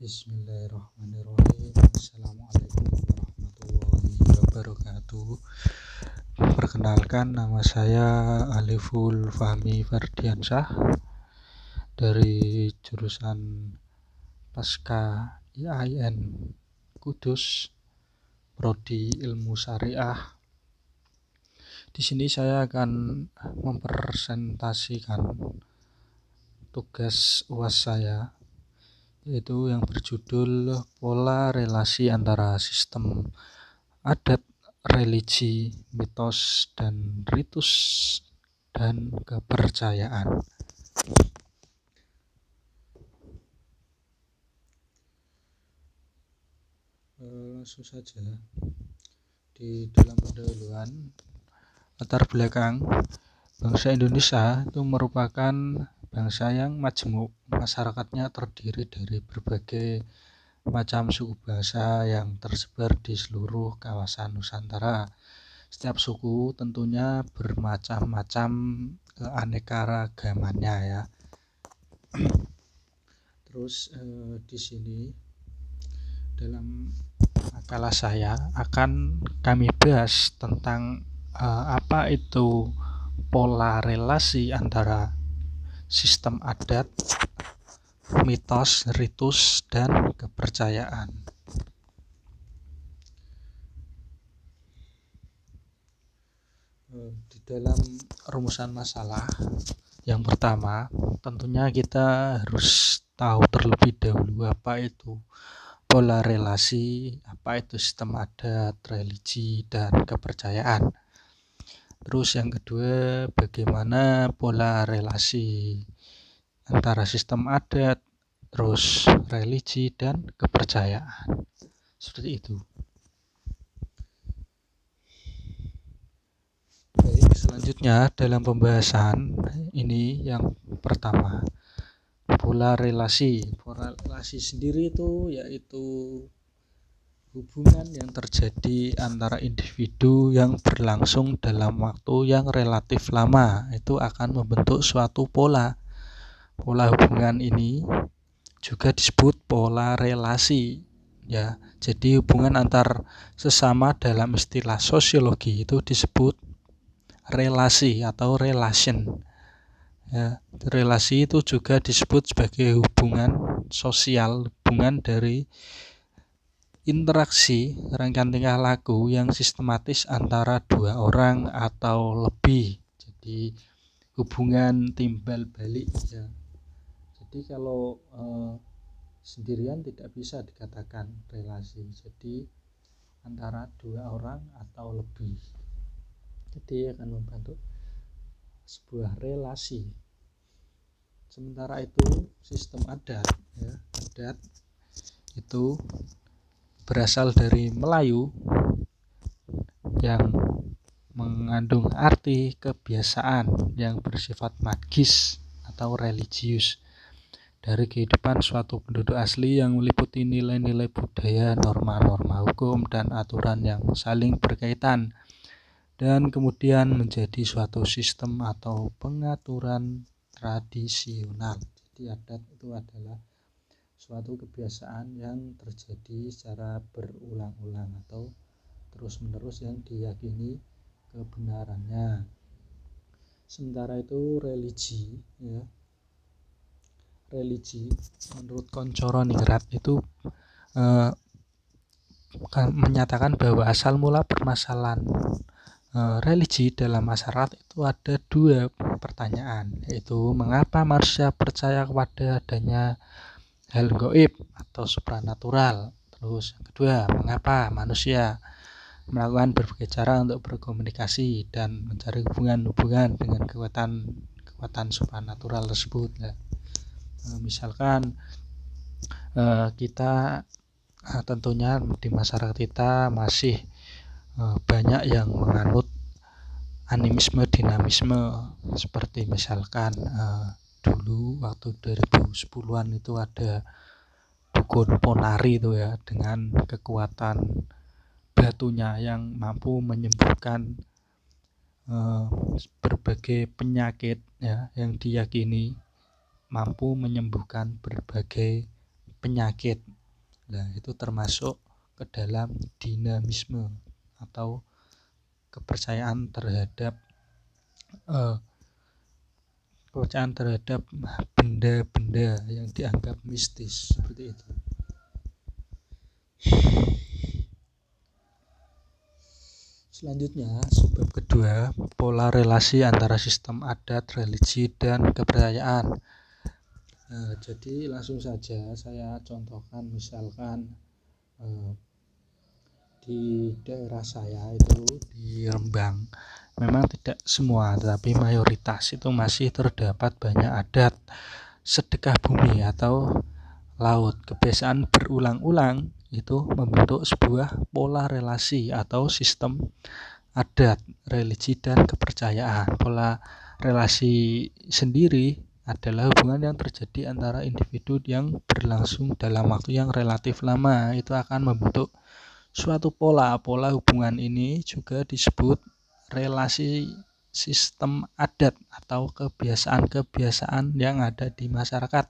Bismillahirrahmanirrahim. Assalamualaikum warahmatullahi wabarakatuh. Perkenalkan, nama saya Aliful Fahmi Ferdiansyah dari jurusan Pasca IAIN Kudus, Prodi Ilmu Syariah. Di sini saya akan mempresentasikan tugas UAS saya, yaitu yang berjudul Pola Relasi Antara Sistem Adat, Religi, Mitos, dan Ritus dan Kepercayaan. Langsung saja, di dalam pendahuluan latar belakang, bangsa Indonesia itu merupakan bangsa yang majemuk. Masyarakatnya terdiri dari berbagai macam suku bangsa yang tersebar di seluruh kawasan Nusantara. Setiap suku tentunya bermacam-macam keanekaragamannya ya. Terus di sini dalam makalah saya akan kami bahas tentang apa itu pola relasi antara sistem adat, mitos, ritus, dan kepercayaan. Di dalam rumusan masalah yang pertama, tentunya kita harus tahu terlebih dahulu apa itu pola relasi, apa itu sistem adat, religi, dan kepercayaan. Terus yang kedua, bagaimana pola relasi antara sistem adat, terus religi, dan kepercayaan. Seperti itu. Baik, selanjutnya dalam pembahasan ini yang pertama, pola relasi. Pola relasi sendiri itu yaitu hubungan yang terjadi antara individu yang berlangsung dalam waktu yang relatif lama. Itu akan membentuk suatu pola. Pola hubungan ini juga disebut pola relasi ya. Jadi hubungan antar sesama dalam istilah sosiologi itu disebut relasi atau relation ya. Relasi itu juga disebut sebagai hubungan sosial, hubungan dari interaksi rangkaian tingkah laku yang sistematis antara dua orang atau lebih. Jadi hubungan timbal balik ya. Jadi kalau sendirian tidak bisa dikatakan relasi. Jadi antara dua orang atau lebih. Jadi akan membentuk sebuah relasi. Sementara itu sistem adat ya. Adat itu berasal dari Melayu yang mengandung arti kebiasaan yang bersifat magis atau religius dari kehidupan suatu penduduk asli yang meliputi nilai-nilai budaya, norma-norma hukum, dan aturan yang saling berkaitan, dan kemudian menjadi suatu sistem atau pengaturan tradisional. Jadi adat itu adalah suatu kebiasaan yang terjadi secara berulang-ulang atau terus-menerus yang diyakini kebenarannya. Sementara itu religi ya. Religi menurut Koncoro Ningrat itu menyatakan bahwa asal mula permasalahan religi dalam masyarakat itu ada dua pertanyaan, yaitu mengapa manusia percaya kepada adanya hal gaib atau supranatural. Terus yang kedua, mengapa manusia melakukan berbagai cara untuk berkomunikasi dan mencari hubungan-hubungan dengan kekuatan supranatural tersebut ya. Misalkan kita tentunya di masyarakat kita masih banyak yang menganut animisme dinamisme, seperti misalkan dulu waktu 2010-an itu ada dukun ponari itu ya, dengan kekuatan batunya yang mampu menyembuhkan berbagai penyakit ya, yang diyakini mampu menyembuhkan berbagai penyakit. Nah, itu termasuk ke dalam dinamisme atau kepercayaan terhadap benda-benda yang dianggap mistis, seperti itu. Selanjutnya, sebab kedua, pola relasi antara sistem adat, religi, dan kepercayaan. Jadi langsung saja saya contohkan, misalkan di daerah saya itu di Rembang, memang tidak semua, tetapi mayoritas itu masih terdapat banyak adat sedekah bumi atau laut. Kebiasaan berulang-ulang itu membentuk sebuah pola relasi atau sistem adat, religi, dan kepercayaan. Pola relasi sendiri adalah hubungan yang terjadi antara individu yang berlangsung dalam waktu yang relatif lama. Itu akan membentuk suatu pola. Pola hubungan ini juga disebut relasi sistem adat atau kebiasaan-kebiasaan yang ada di masyarakat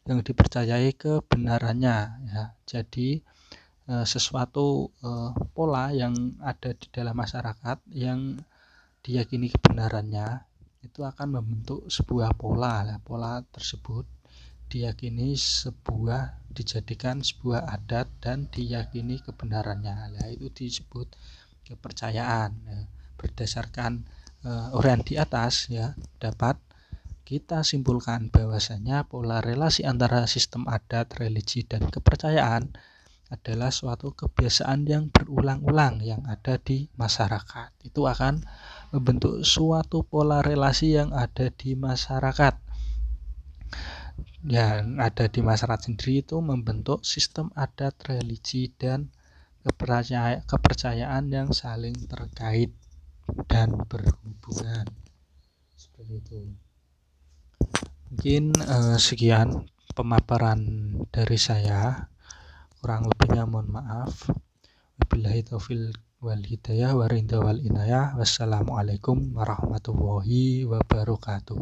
yang dipercayai kebenarannya, ya. Jadi sesuatu pola yang ada di dalam masyarakat yang diyakini kebenarannya itu akan membentuk sebuah pola. Pola tersebut diyakini dijadikan sebuah adat dan diyakini kebenarannya. Itu disebut kepercayaan. Berdasarkan uraian di atas, ya, dapat kita simpulkan bahwasanya pola relasi antara sistem adat, religi, dan kepercayaan adalah suatu kebiasaan yang berulang-ulang yang ada di masyarakat. Itu akan membentuk suatu pola relasi yang ada di masyarakat. Yang ada di masyarakat sendiri itu membentuk sistem adat, religi, dan kepercayaan yang saling terkait dan berhubungan. Seperti itu. Mungkin sekian pemaparan dari saya. Kurang lebihnya mohon maaf. Wabillahi taufiq wal hidayah wa ridha wal inayah. Wassalamualaikum warahmatullahi wabarakatuh.